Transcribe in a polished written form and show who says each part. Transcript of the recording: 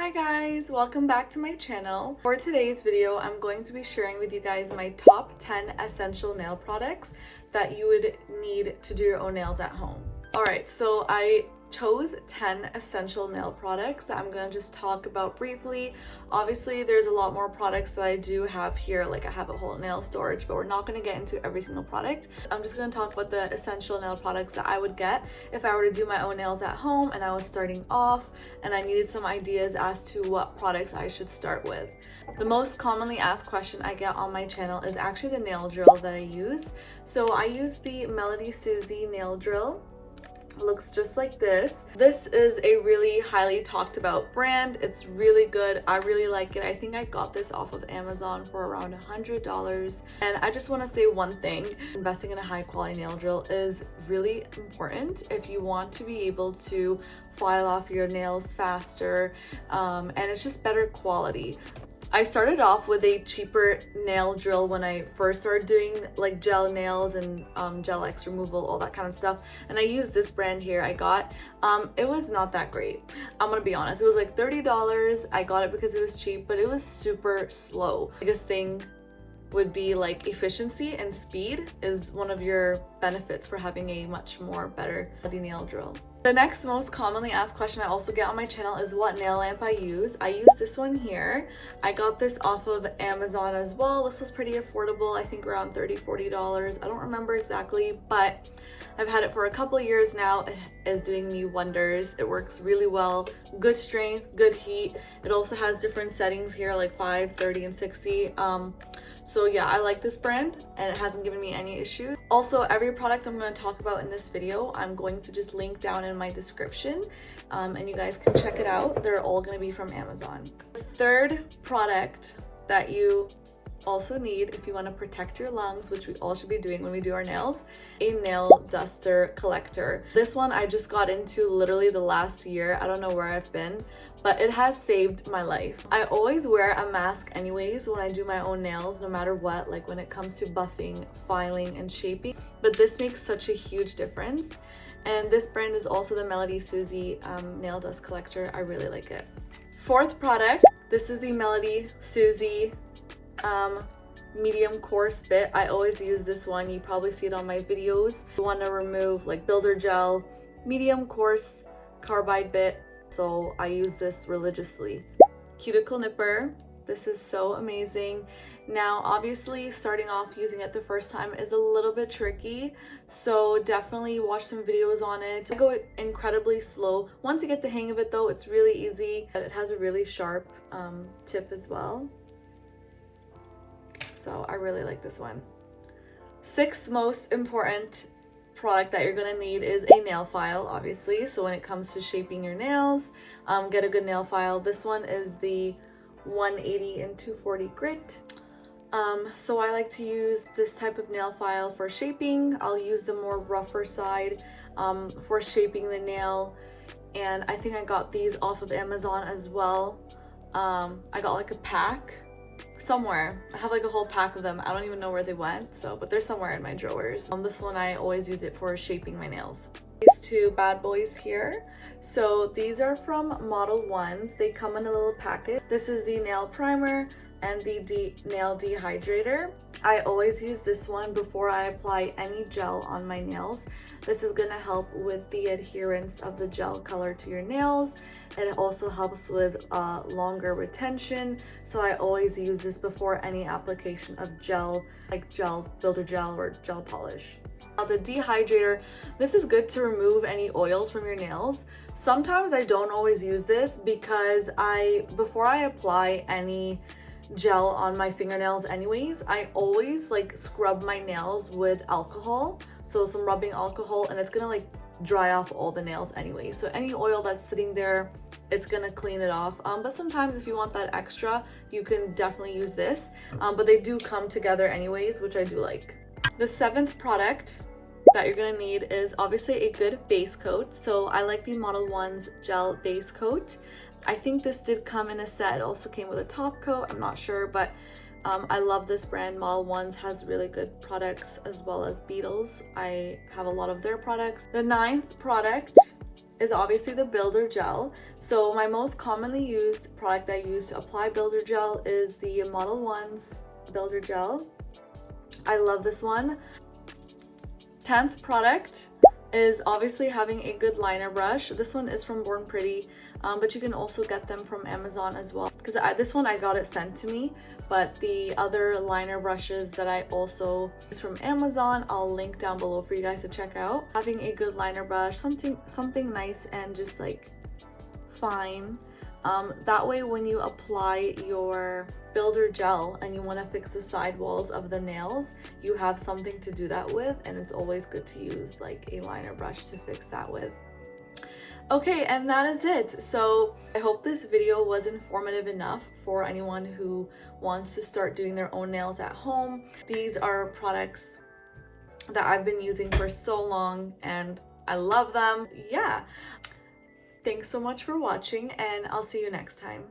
Speaker 1: Hi guys, welcome back to my channel. For today's video, I'm going to be sharing with you guys my top 10 essential nail products that you would need to do your own nails at home. Alright, so I chose 10 essential nail products that I'm gonna just talk about briefly. Obviously, there's a lot more products that I do have here, like I have a whole nail storage, but we're not gonna get into every single product. I'm just gonna talk about the essential nail products that I would get if I were to do my own nails at home and I was starting off and I needed some ideas as to what products I should start with. The most commonly asked question I get on my channel is actually the nail drill that I use. So I use the Melody Susie nail drill. Looks just like this. This is a really highly talked about brand. It's really good. I really like it. I think I got this off of Amazon for around $100. And I just want to say one thing. Investing in a high quality nail drill is really important if you want to be able to file off your nails faster, and it's just better quality. I started off with a cheaper nail drill when I first started doing like gel nails and gel X removal, all that kind of stuff. And I used this brand here I got. It was not that great. I'm gonna be honest. It was like $30. I got it because it was cheap, but it was super slow. The biggest thing would be like efficiency, and speed is one of your benefits for having a much more better nail drill. The next most commonly asked question I also get on my channel is what nail lamp I use. I use this one here. I got this off of Amazon as well. This was pretty affordable, I think around $30–40. I don't remember exactly, but I've had it for a couple of years now. It is doing me wonders. It works really well. Good strength, good heat. It also has different settings here like 5, 30, and 60. So yeah, I like this brand and it hasn't given me any issues. Also, every product I'm going to talk about in this video, I'm going to just link down in my description, and you guys can check it out. They're all going to be from Amazon. The third product that you also need if you want to protect your lungs, which we all should be doing when we do our nails, a nail duster collector. This one I just got into literally the last year. I don't know where I've been, but it has saved my life. I always wear a mask anyways when I do my own nails, no matter what, like when it comes to buffing, filing, and shaping, but this makes such a huge difference. And this brand is also the Melody Susie nail dust collector. I really like it. Fourth product, this is the Melody Susie medium coarse bit. I always use this one. You probably see it on my videos. You want to remove like builder gel, medium coarse carbide bit, so I use this religiously. Cuticle nipper. This is so amazing. Now obviously starting off using it the first time is a little bit tricky, so definitely watch some videos on it. I go incredibly slow. Once you get the hang of it though, it's really easy. It has a really sharp tip as well. So I really like this one. Sixth most important product that you're gonna need is a nail file, obviously. So when it comes to shaping your nails, get a good nail file. This one is the 180 and 240 grit. So I like to use this type of nail file for shaping. I'll use the more rougher side for shaping the nail. And I think I got these off of Amazon as well. I got like a pack somewhere. I have like a whole pack of them. I don't even know where they went, but they're somewhere in my drawers. This one I always use it for shaping my nails. These two bad boys here. So these are from Model Ones. They come in a little packet. This is the nail primer and the nail dehydrator. I always use this one before I apply any gel on my nails. This is gonna help with the adherence of the gel color to your nails. It also helps with longer retention. So I always use this before any application of gel, like gel, builder gel, or gel polish. Now the dehydrator, this is good to remove any oils from your nails. Sometimes I don't always use this because before I apply any gel on my fingernails anyways, I always like scrub my nails with alcohol, so some rubbing alcohol, and it's gonna like dry off all the nails anyway. So any oil that's sitting there, it's gonna clean it off. But sometimes if you want that extra, you can definitely use this, but they do come together anyways, which I do like. The seventh product that you're gonna need is obviously a good base coat. So I like the Model One's gel base coat. I think this did come in a set. It also came with a top coat. I'm not sure, but I love this brand. Model Ones has really good products, as well as Beetles. I have a lot of their products. The ninth product is obviously the builder gel. So my most commonly used product I use to apply builder gel is the Model 1's builder gel. I love this one. 10th product is obviously having a good liner brush. This one is from Born Pretty, but you can also get them from Amazon as well, because this one I got it sent to me, but the other liner brushes that I also use from Amazon, I'll link down below for you guys to check out. Having a good liner brush, something nice and just like fine. That way when you apply your builder gel and you want to fix the side walls of the nails, you have something to do that with, and it's always good to use like a liner brush to fix that with. Okay, and that is it. So I hope this video was informative enough for anyone who wants to start doing their own nails at home. These are products that I've been using for so long and I love them. Yeah. Thanks so much for watching, and I'll see you next time.